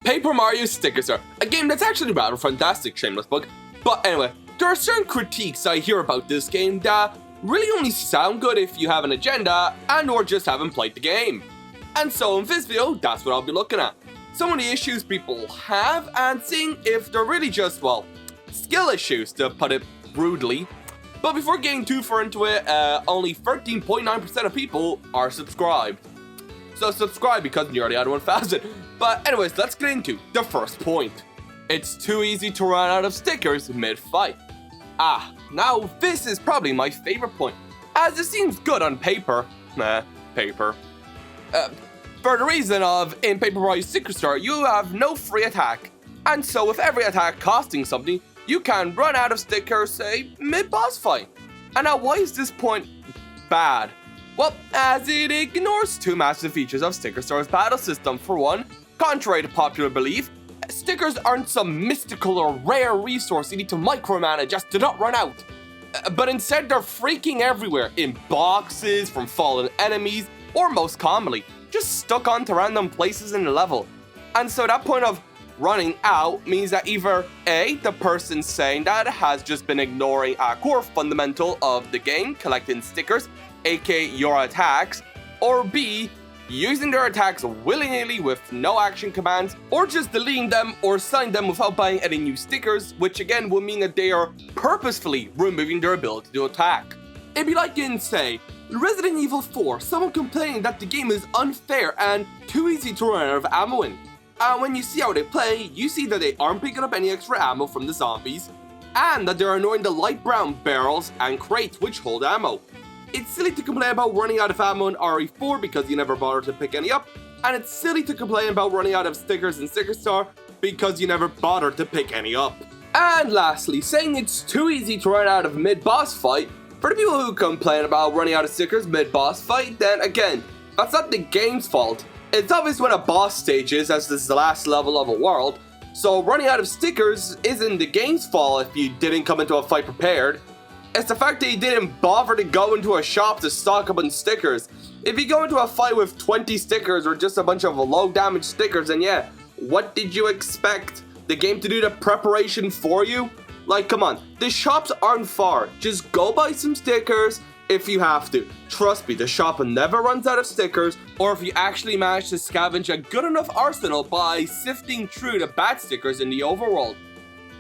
Paper Mario Stickers are a game that's actually rather fantastic, shameless plug. But anyway, there are certain critiques I hear about this game that really only sound good if you have an agenda and or just haven't played the game. And so in this video, that's what I'll be looking at. Some of the issues people have and seeing if they're really just, well, skill issues to put it brutally. But before getting too far into it, only 13.9% of people are subscribed. So subscribe because you're already at 1,000. But anyways, let's get into the first point. It's too easy to run out of stickers mid-fight. Now this is probably my favorite point, as it seems good on paper. Paper. For the reason of, in Paper Mario Sticker Star, you have no free attack. And so with every attack costing something, you can run out of stickers, say, mid-boss fight. And now why is this point bad? Well, as it ignores two massive features of Sticker Star's battle system. For one, contrary to popular belief, stickers aren't some mystical or rare resource you need to micromanage just to not run out. But instead they're freaking everywhere, in boxes, from fallen enemies, or most commonly, just stuck onto random places in the level. And so that point of running out means that either A, the person saying that has just been ignoring a core fundamental of the game, collecting stickers, aka your attacks, or B, using their attacks willy-nilly with no action commands, or just deleting them or selling them without buying any new stickers, which again will mean that they are purposefully removing their ability to attack. It'd be like in, say, Resident Evil 4, someone complaining that the game is unfair and too easy to run out of ammo in. And when you see how they play, you see that they aren't picking up any extra ammo from the zombies, and that they're ignoring the light brown barrels and crates which hold ammo. It's silly to complain about running out of ammo in RE4 because you never bothered to pick any up, and it's silly to complain about running out of stickers in Sticker Star because you never bothered to pick any up. And lastly, saying it's too easy to run out of mid-boss fight, for the people who complain about running out of stickers mid-boss fight, then again, that's not the game's fault. It's obvious when a boss stage is, as this is the last level of a world, so running out of stickers isn't the game's fault if you didn't come into a fight prepared. It's the fact that you didn't bother to go into a shop to stock up on stickers. If you go into a fight with 20 stickers or just a bunch of low damage stickers, then yeah, what did you expect? The game to do the preparation for you? Like, come on, the shops aren't far. Just go buy some stickers if you have to. Trust me, the shop never runs out of stickers, or if you actually manage to scavenge a good enough arsenal by sifting through the bad stickers in the overworld.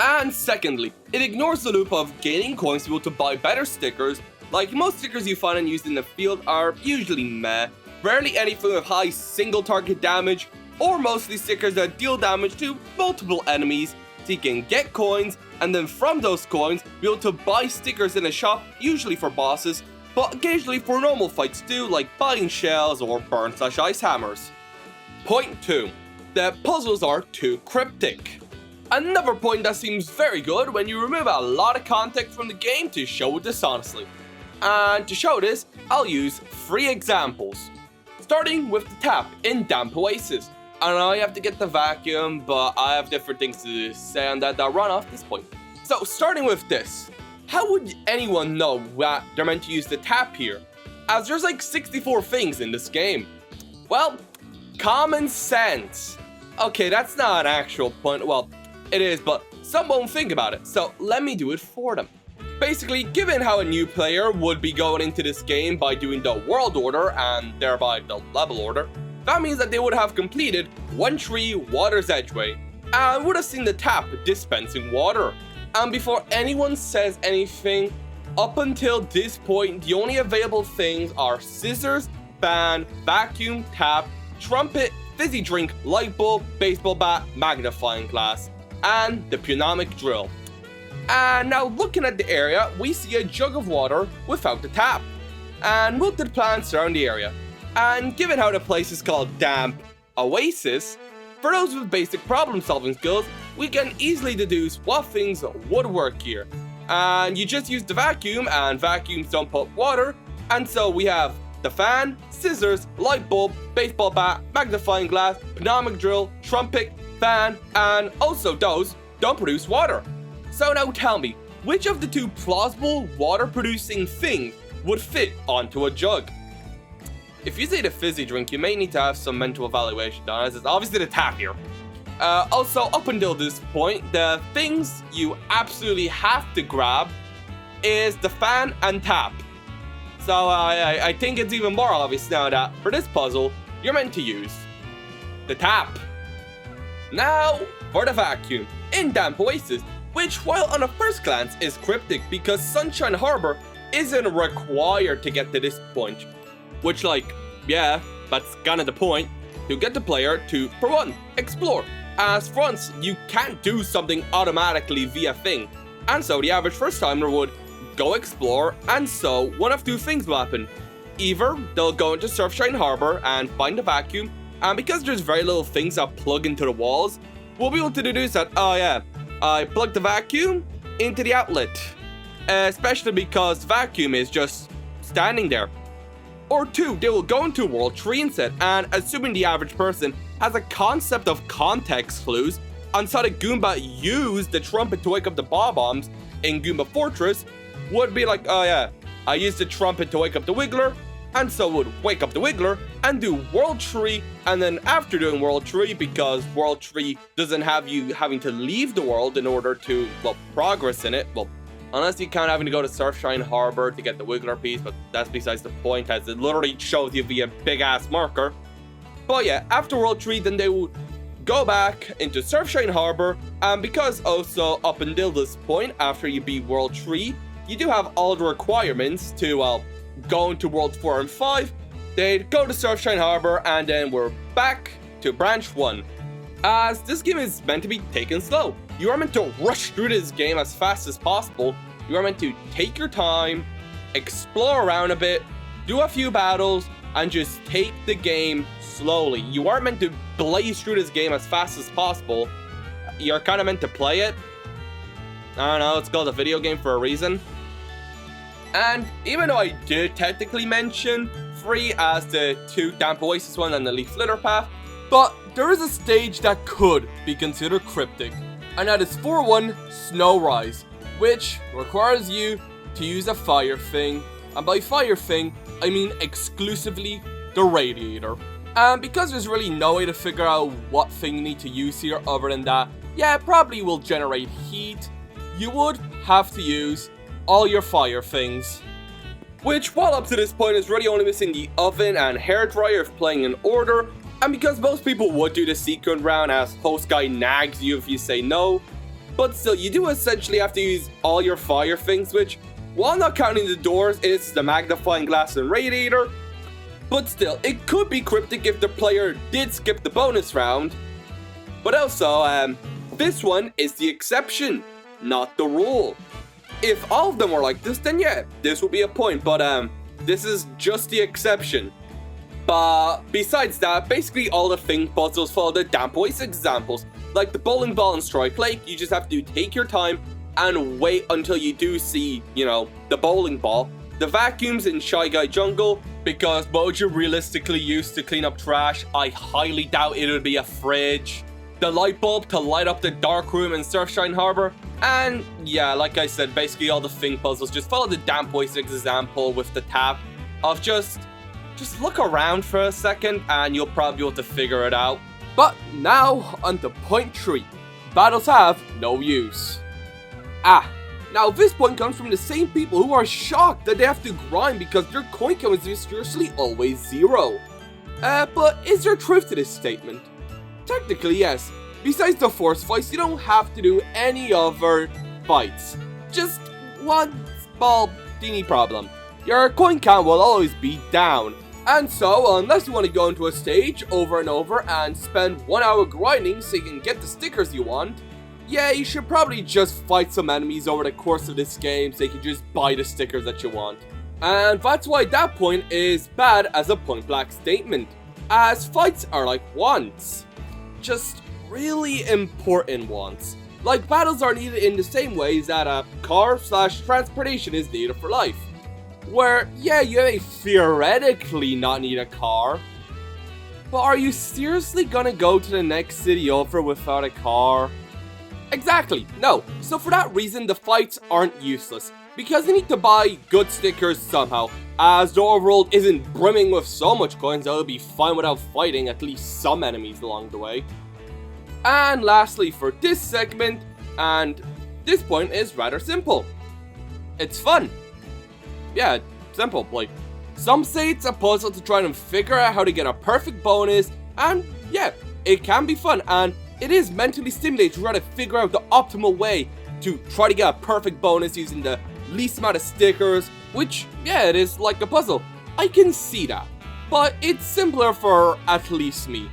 And secondly, it ignores the loop of gaining coins to be able to buy better stickers. Like, most stickers you find and used in the field are usually meh, rarely anything with high single target damage, or mostly stickers that deal damage to multiple enemies, so you can get coins, and then from those coins, be able to buy stickers in a shop, usually for bosses, but occasionally for normal fights too, like buying shells or burn/ice hammers. Point 2. The puzzles are too cryptic. Another point that seems very good when you remove a lot of context from the game to show this honestly. And to show this, I'll use 3 examples. Starting with the tap in Damp Oasis. I know you have to get the vacuum, but I have different things to say on that run off this point. So starting with this, how would anyone know that they're meant to use the tap here? As there's like 64 things in this game. Well, common sense. Okay, that's not an actual point, well, it is, but some won't think about it, so let me do it for them. Basically, given how a new player would be going into this game by doing the world order and thereby the level order, that means that they would have completed 1 tree Water's Edge Way and would have seen the tap dispensing water. And before anyone says anything, up until this point, the only available things are scissors, fan, vacuum, tap, trumpet, fizzy drink, light bulb, baseball bat, magnifying glass, and the pneumatic drill. And now looking at the area, we see a jug of water without the tap, and wilted plants around the area. And given how the place is called Damp Oasis, for those with basic problem solving skills, we can easily deduce what things would work here. And you just use the vacuum, and vacuums don't put water, and so we have the fan, scissors, light bulb, baseball bat, magnifying glass, pneumatic drill, trumpet, fan, and also those don't produce water. So now tell me, which of the 2 plausible water producing things would fit onto a jug? If you say the fizzy drink, you may need to have some mental evaluation done, as it's obviously the tap here. Also, up until this point, the things you absolutely have to grab is the fan and tap. So I think it's even more obvious now that for this puzzle, you're meant to use the tap. Now, for the vacuum in Damp Oasis, which while on a first glance is cryptic because Sunshine Harbor isn't required to get to this point. Which, like, yeah, that's kind of the point, to get the player to, for one, explore. As for once, you can't do something automatically via thing. And so the average first timer would go explore, and so one of two things will happen. Either they'll go into Surfshine Harbor and find the vacuum, and because there's very little things that plug into the walls, we'll be able to deduce that, oh yeah, I plugged the vacuum into the outlet. Especially because the vacuum is just standing there. Or two, they will go into World 3 instead, and assuming the average person has a concept of context clues on how the Goomba used the trumpet to wake up the Bob-Ombs in Goomba Fortress, would be like, oh yeah, I used the trumpet to wake up the Wiggler, and so would wake up the Wiggler and do World 3, and then after doing World 3, because World 3 doesn't have you having to leave the world in order to, well, progress in it, well, unless you count having to go to Surfshine Harbor to get the Wiggler piece, but that's besides the point, as it literally shows you via big-ass marker. But yeah, after World 3, then they would go back into Surfshine Harbor, and because also up until this point, after you beat World 3, you do have all the requirements to, well, go into World 4 and 5, they'd go to Surfshine Harbor, and then we're back to Branch 1. As this game is meant to be taken slow. You are meant to rush through this game as fast as possible. You are meant to take your time, explore around a bit, do a few battles, and just take the game slowly. You aren't meant to blaze through this game as fast as possible. You're kind of meant to play it. I don't know, it's called a video game for a reason. And even though I did technically mention 3 as the 2 Damp Oasis one and the Leaf Litter Path, but there is a stage that could be considered cryptic, and that is 4-1 Snow Rise, which requires you to use a fire thing, and by fire thing, I mean exclusively the radiator. And because there's really no way to figure out what thing you need to use here other than that, yeah, it probably will generate heat, you would have to use all your fire things. Which, while up to this point, is really only missing the oven and hairdryer if playing in order, and because most people would do the secret round as host guy nags you if you say no, but still, you do essentially have to use all your fire things, which, while not counting the doors, is the magnifying glass and radiator, but still, it could be cryptic if the player did skip the bonus round. But also, this one is the exception, not the rule. If all of them were like this, then yeah, this would be a point, but this is just the exception. But besides that, basically all the thing puzzles follow the Damp Oasis examples. Like the bowling ball and Strike Lake, you just have to take your time and wait until you do see, you know, the bowling ball. The vacuums in Shy Guy Jungle, because what would you realistically use to clean up trash? I highly doubt it would be a fridge. The light bulb to light up the dark room in Surfshine Harbor. And yeah, like I said, basically all the thing puzzles just follow the Damp Oasis example with the tap of just look around for a second and you'll probably be able to figure it out. But now on to point 3. Battles have no use. Now this point comes from the same people who are shocked that they have to grind because their coin count is seriously always 0. But is there truth to this statement? Technically yes. Besides the force fights, you don't have to do any other fights. Just one small teeny problem. Your coin count will always be down. And so, unless you want to go into a stage over and over and spend 1 hour grinding so you can get the stickers you want, yeah, you should probably just fight some enemies over the course of this game so you can just buy the stickers that you want. And that's why that point is bad as a point blank statement, as fights are like wants. Just really important ones. Like battles are needed in the same ways that a car/transportation is needed for life. Where, yeah, you may theoretically not need a car, but are you seriously gonna go to the next city over without a car? Exactly, no. So for that reason, the fights aren't useless, because you need to buy good stickers somehow, as the overworld isn't brimming with so much coins that it'll be fine without fighting at least some enemies along the way. And lastly for this segment, and this point is rather simple. It's fun. Yeah, simple. Like, some say it's a puzzle to try and figure out how to get a perfect bonus, and yeah, it can be fun, and it is mentally stimulating to try to figure out the optimal way to try to get a perfect bonus using the least amount of stickers, which, yeah, it is like a puzzle. I can see that, but it's simpler for at least me.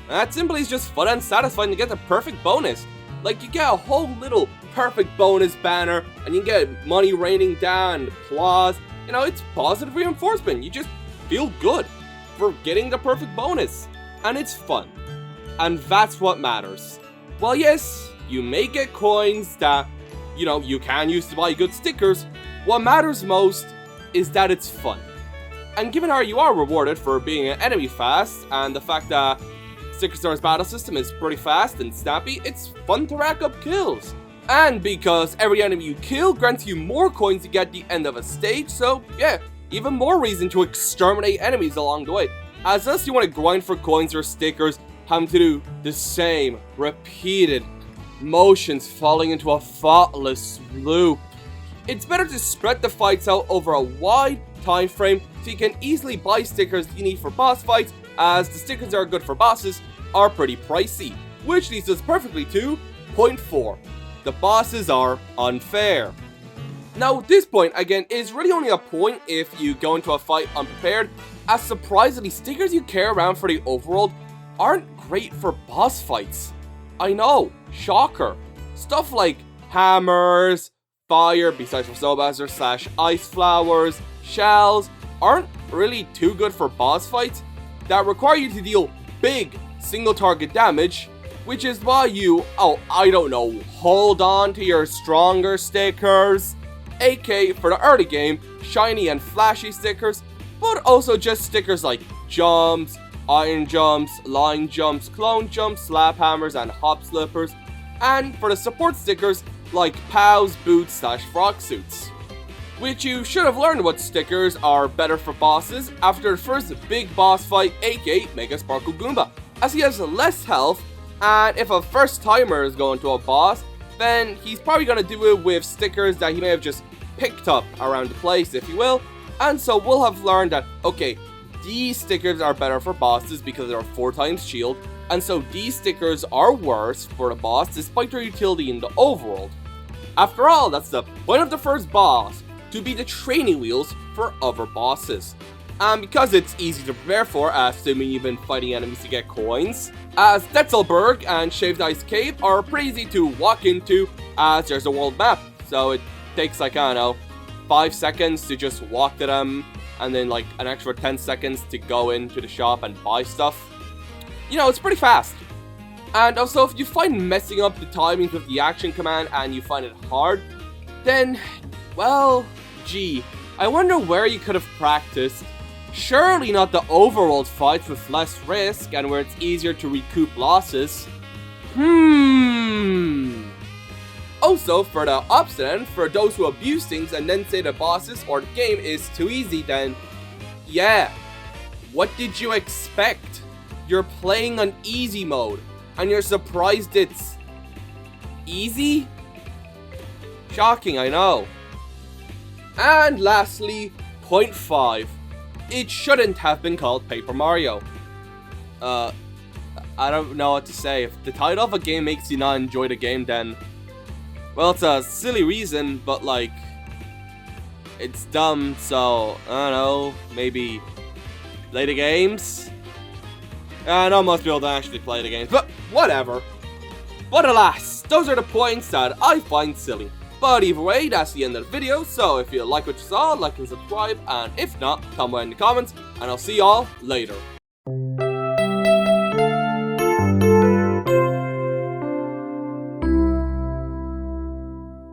That simply is just fun and satisfying to get the perfect bonus. Like, you get a whole little perfect bonus banner, and you get money raining down, and applause. You know, it's positive reinforcement. You just feel good for getting the perfect bonus. And it's fun. And that's what matters. Well, yes, you may get coins that, you know, you can use to buy good stickers. What matters most is that it's fun. And given how you are rewarded for being an enemy fast, and the fact that Sticker Star's battle system is pretty fast and snappy, it's fun to rack up kills. And because every enemy you kill grants you more coins to get at the end of a stage, so yeah, even more reason to exterminate enemies along the way. As thus you want to grind for coins or stickers, having to do the same repeated motions falling into a thoughtless loop. It's better to spread the fights out over a wide time frame so you can easily buy stickers you need for boss fights, as the stickers that are good for bosses are pretty pricey. Which leads us perfectly to point 4. The bosses are unfair. Now this point again is really only a point if you go into a fight unprepared, as surprisingly stickers you carry around for the overworld aren't great for boss fights. I know, shocker. Stuff like hammers, fire, besides for snowbusters / ice flowers, shells, aren't really too good for boss fights that require you to deal big single target damage, which is why you, I don't know, hold on to your stronger stickers, aka for the early game, shiny and flashy stickers, but also just stickers like jumps, iron jumps, line jumps, clone jumps, slap hammers, and hop slippers, and for the support stickers like POWs, boots / frog suits. Which you should have learned what stickers are better for bosses after the first big boss fight, aka Mega Sparkle Goomba, as he has less health, and if a first timer is going to a boss, then he's probably going to do it with stickers that he may have just picked up around the place, if you will, and so we'll have learned that, okay, these stickers are better for bosses because they're 4 times shield, and so these stickers are worse for the boss despite their utility in the overworld. After all, that's the point of the first boss, to be the training wheels for other bosses. And because it's easy to prepare for, assuming you've been fighting enemies to get coins, as Detzelberg and Shaved Ice Cave are pretty easy to walk into, as there's a world map, so it takes like, I don't know, 5 seconds to just walk to them, and then like an extra 10 seconds to go into the shop and buy stuff. You know, it's pretty fast. And also, if you find messing up the timings with the action command and you find it hard, then, well, gee, I wonder where you could have practiced. Surely not the overworld fights with less risk and where it's easier to recoup losses. Also, for the opposite end, for those who abuse things and then say the bosses or the game is too easy, then yeah, what did you expect? You're playing on easy mode and you're surprised it's easy? Shocking, I know. And lastly, point 5. It shouldn't have been called Paper Mario. I don't know what to say. If the title of a game makes you not enjoy the game, then, well, it's a silly reason, but like, it's dumb, so, I don't know, maybe play the games? I know most people don't actually play the games, but whatever. But alas, those are the points that I find silly. But either way, that's the end of the video, so if you like what you saw, like and subscribe, and if not, tell me in the comments, and I'll see y'all later.